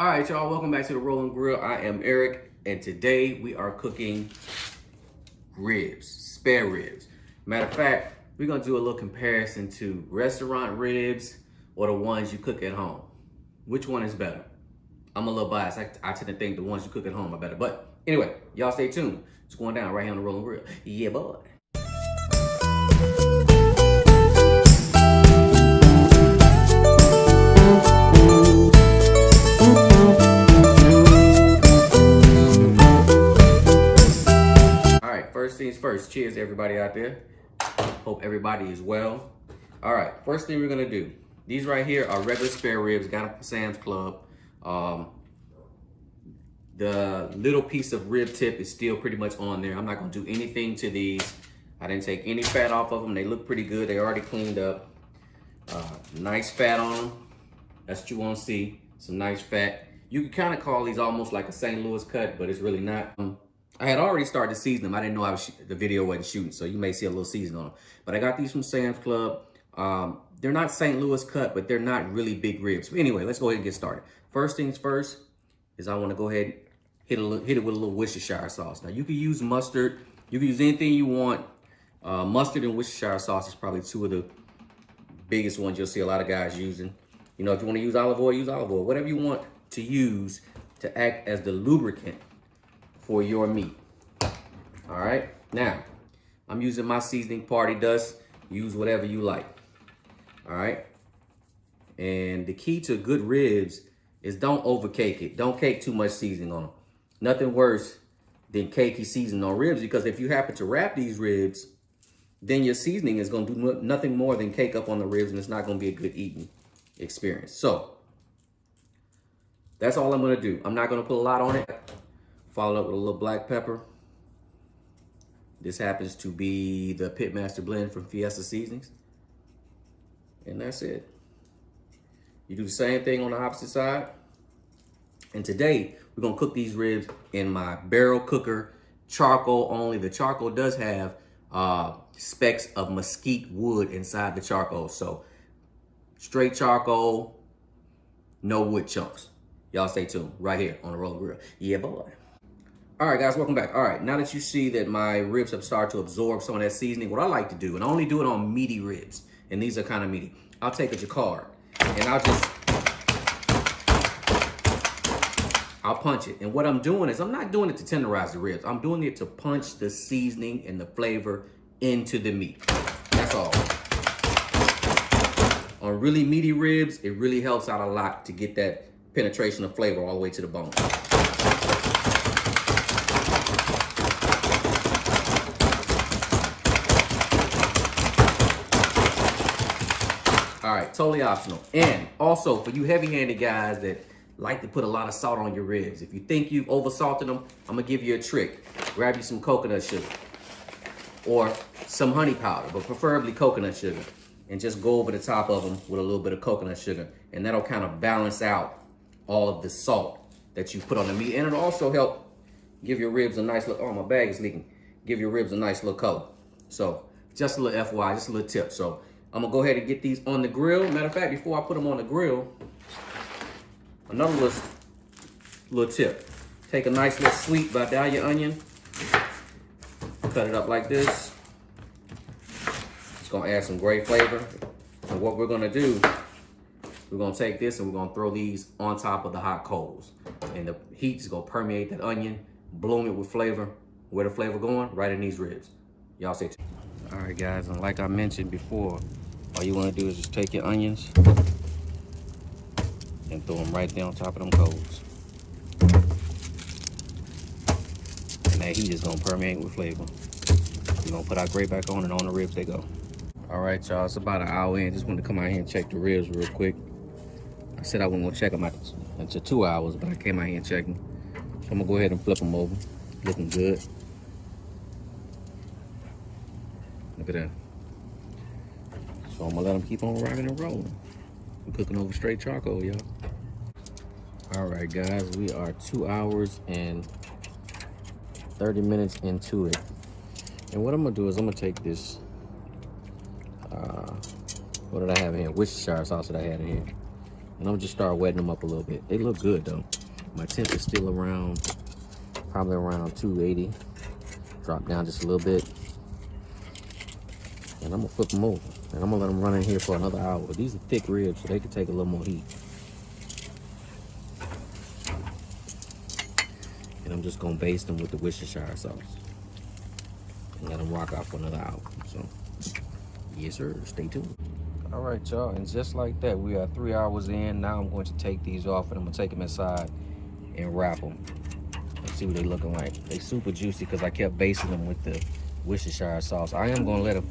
All right, y'all, welcome back to the Rolling Grill. I am Eric, and today we are cooking ribs, spare ribs. Matter of fact, we're gonna do a little comparison to restaurant ribs or the ones you cook at home. Which one is better? I'm a little biased. I tend to think the ones you cook at home are better. But anyway, y'all stay tuned. It's going down right here on the Rolling Grill. Yeah, boy. First things first, cheers to everybody out there. Hope everybody is well. All right, first thing we're gonna do. These right here are regular spare ribs, got them from Sam's Club. The little piece of rib tip is still pretty much on there. I'm not gonna do anything to these. I didn't take any fat off of them. They look pretty good. They already cleaned up. Nice fat on them. That's what you wanna see, some nice fat. You can kind of call these almost like a St. Louis cut, but it's really not. I had already started to season them. I didn't know the video wasn't shooting, so you may see a little season on them. But I got these from Sam's Club. They're not St. Louis cut, but they're not really big ribs. But anyway, let's go ahead and get started. First things first is I want to go ahead and hit it with a little Worcestershire sauce. Now you can use mustard. You can use anything you want. Mustard and Worcestershire sauce is probably two of the biggest ones you'll see a lot of guys using. You know, if you want to use olive oil, use olive oil. Whatever you want to use to act as the lubricant for your meat. All right, now I'm using my seasoning Party Dust. Use whatever you like. All right, and the key to good ribs is don't overcake it. Don't cake too much seasoning on them. Nothing worse than cakey seasoning on ribs, because if you happen to wrap these ribs, then your seasoning is going to do nothing more than cake up on the ribs, and it's not going to be a good eating experience. So that's all I'm going to do. I'm not going to put a lot on it. Follow up with a little black pepper. This happens to be the Pitmaster blend from Fiesta Seasonings. And that's it. You do the same thing on the opposite side. And today, we're gonna cook these ribs in my barrel cooker, charcoal only. The charcoal does have specks of mesquite wood inside the charcoal. So straight charcoal, no wood chunks. Y'all stay tuned right here on the Rolling Grill. Yeah, boy. All right, guys, welcome back. All right, now that you see that my ribs have started to absorb some of that seasoning, what I like to do, and I only do it on meaty ribs, and these are kind of meaty, I'll take a jacquard, and I'll punch it. And what I'm doing is I'm not doing it to tenderize the ribs. I'm doing it to punch the seasoning and the flavor into the meat. That's all. On really meaty ribs, it really helps out a lot to get that penetration of flavor all the way to the bone. All right, totally optional. And also for you heavy-handed guys that like to put a lot of salt on your ribs, if you think you've over-salted them, I'm gonna give you a trick. Grab you some coconut sugar or some honey powder, but preferably coconut sugar, and just go over the top of them with a little bit of coconut sugar. And that'll kind of balance out all of the salt that you put on the meat. And it'll also help give your ribs a nice look. Oh, my bag is leaking. Give your ribs a nice little color. So just a little FYI, just a little tip. So I'm gonna go ahead and get these on the grill. Matter of fact, before I put them on the grill, another little tip. Take a nice little sweet Vidalia onion, cut it up like this. It's gonna add some great flavor. And what we're gonna do, we're gonna take this and we're gonna throw these on top of the hot coals. And the heat is gonna permeate that onion, bloom it with flavor. Where the flavor going? Right in these ribs. Y'all stay tuned. All right, guys, and like I mentioned before, all you want to do is just take your onions and throw them right there on top of them coals. And that heat is going to permeate with flavor. You're going to put our gravy back on, and on the ribs they go. All right, y'all, it's about an hour in. Just wanted to come out here and check the ribs real quick. I said I wasn't going to check them out until 2 hours, but I came out here and checked them. So I'm going to go ahead and flip them over. Looking good. Look at that. So I'm gonna let them keep on rocking and rolling. I'm cooking over straight charcoal, y'all. All right, guys, we are 2 hours and 30 minutes into it. And what I'm gonna do is I'm gonna take this, what did I have in here? Worcestershire sauce that I had in here. And I'm just start wetting them up a little bit. They look good though. My temp is still around, probably around 280. Drop down just a little bit. And I'm gonna flip them over. And I'm gonna let them run in here for another hour. These are thick ribs, so they can take a little more heat. And I'm just gonna baste them with the Worcestershire sauce. And let them rock out for another hour. So, yes sir, stay tuned. All right, y'all, and just like that, we are 3 hours in. Now I'm going to take these off and I'm gonna take them inside and wrap them. Let's see what they looking like. They super juicy because I kept basting them with the Worcestershire sauce. I am gonna let them,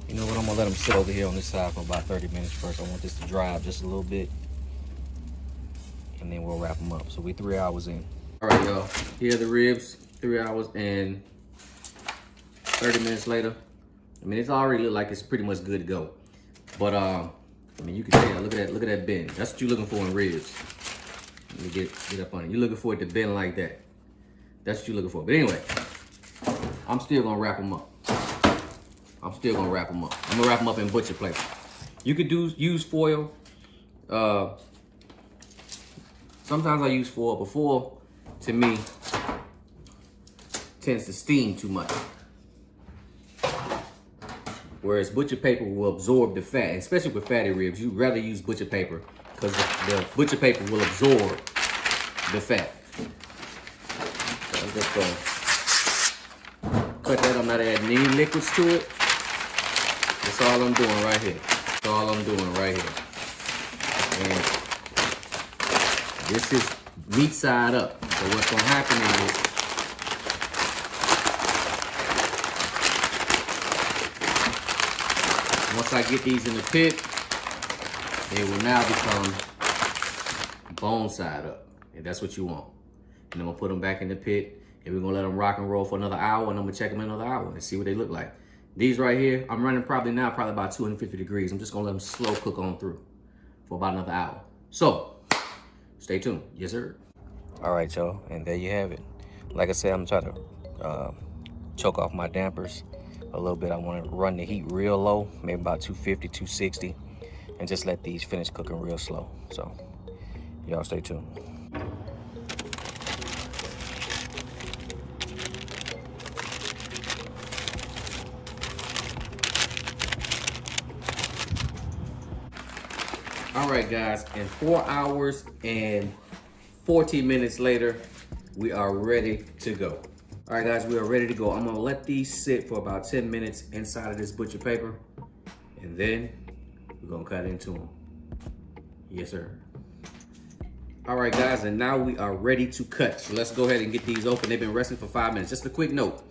you know what, I'm gonna let them sit over here on this side for about 30 minutes first. I want this to dry up just a little bit. And then we'll wrap them up. So we 3 hours in. All right, y'all, here are the ribs, 3 hours and 30 minutes later. I mean, it's already look like it's pretty much good to go. But I mean, you can tell. Look at that bend. That's what you're looking for in ribs. Let me get up on it. You're looking for it to bend like that. That's what you're looking for. But anyway, I'm still gonna wrap them up. I'm gonna wrap them up in butcher paper. You could use foil. Sometimes I use foil, but foil to me tends to steam too much. Whereas butcher paper will absorb the fat, especially with fatty ribs. You'd rather use butcher paper because the butcher paper will absorb the fat. So I'm just gonna cut that. I'm not adding any liquids to it. That's all I'm doing right here. That's all I'm doing right here. And this is meat side up. So what's gonna happen is once I get these in the pit, they will now become bone side up. And that's what you want. And I'm gonna put them back in the pit and we're gonna let them rock and roll for another hour and I'm gonna check them in another hour and see what they look like. These right here, I'm running probably about 250 degrees. I'm just gonna let them slow cook on through for about another hour. So, stay tuned. Yes, sir. All right, y'all, and there you have it. Like I said, I'm trying to choke off my dampers a little bit. I want to run the heat real low, maybe about 250, 260, and just let these finish cooking real slow. So, y'all stay tuned. All right, guys, and 4 hours and 14 minutes later, we are ready to go. All right, guys, we are ready to go. I'm gonna let these sit for about 10 minutes inside of this butcher paper, and then we're gonna cut into them. Yes, sir. All right, guys, and now we are ready to cut. So let's go ahead and get these open. They've been resting for 5 minutes. Just a quick note,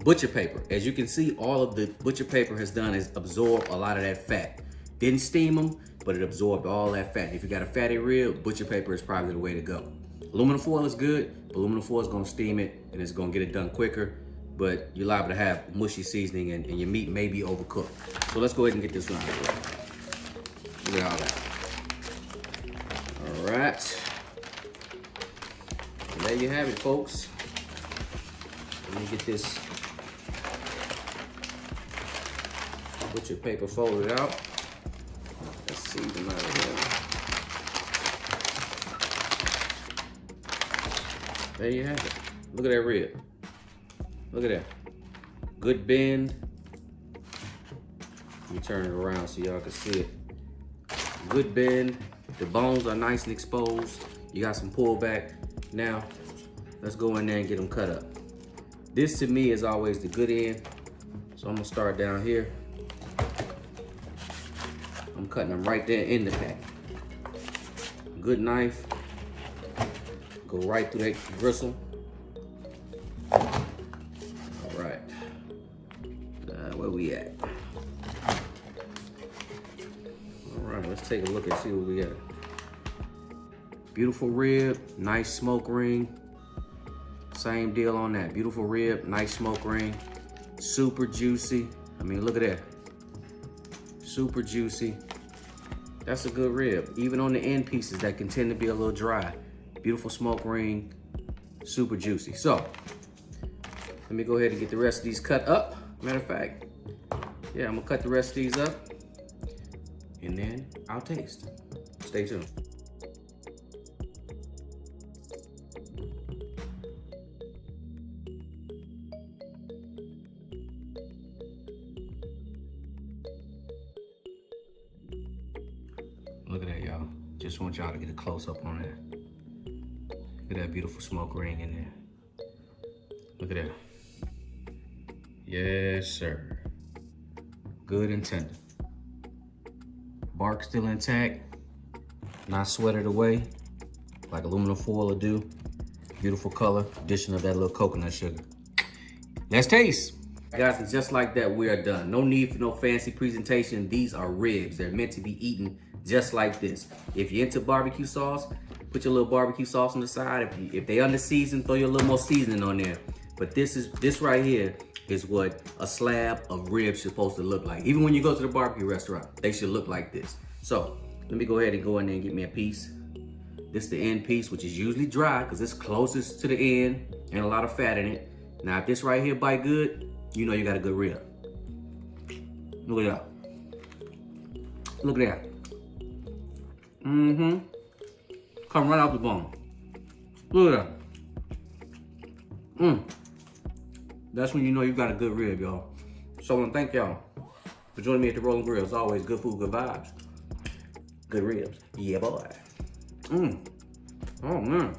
butcher paper. As you can see, all of the butcher paper has done is absorb a lot of that fat. Didn't steam them, but it absorbed all that fat. If you got a fatty rib, butcher paper is probably the way to go. Aluminum foil is good, but aluminum foil is gonna steam it and it's gonna get it done quicker, but you're liable to have mushy seasoning and your meat may be overcooked. So let's go ahead and get this one out of the way. Look at all that. All right. And there you have it, folks. Let me get this butcher paper folded out. Let's see them out of here. There you have it. Look at that rib. Look at that. Good bend. Let me turn it around so y'all can see it. Good bend. The bones are nice and exposed. You got some pullback. Now, let's go in there and get them cut up. This to me is always the good end. So I'm gonna start down here. I'm cutting them right there in the pack. Good knife. Go right through that gristle. All right. Where we at? All right, let's take a look and see what we got. Beautiful rib, nice smoke ring. Same deal on that. Beautiful rib, nice smoke ring. Super juicy. I mean, look at that. Super juicy. That's a good rib. Even on the end pieces that can tend to be a little dry. Beautiful smoke ring, super juicy. So, let me go ahead and get the rest of these cut up. Matter of fact, yeah, I'm gonna cut the rest of these up and then I'll taste. Stay tuned. Look at that, y'all. Just want y'all to get a close up on that. Look at that beautiful smoke ring in there. Look at that. Yes, sir. Good and tender. Bark still intact. Not sweated away like aluminum foil will do. Beautiful color. Addition of that little coconut sugar. Let's taste. Guys, and just like that, we are done. No need for no fancy presentation. These are ribs. They're meant to be eaten just like this. If you're into barbecue sauce, put your little barbecue sauce on the side. If they under seasoned, throw your little more seasoning on there. But this right here is what a slab of ribs is supposed to look like. Even when you go to the barbecue restaurant, they should look like this. So let me go ahead and go in there and get me a piece. This is the end piece, which is usually dry because it's closest to the end and a lot of fat in it. Now, if this right here bite good, you know you got a good rib. Look at that. Look at that. Mm-hmm. Come right off the bone. Look at that. That's when you know you got a good rib, y'all. So I want to thank y'all for joining me at the Rolling Grill. As always, good food, good vibes. Good ribs. Yeah, boy. Oh, man.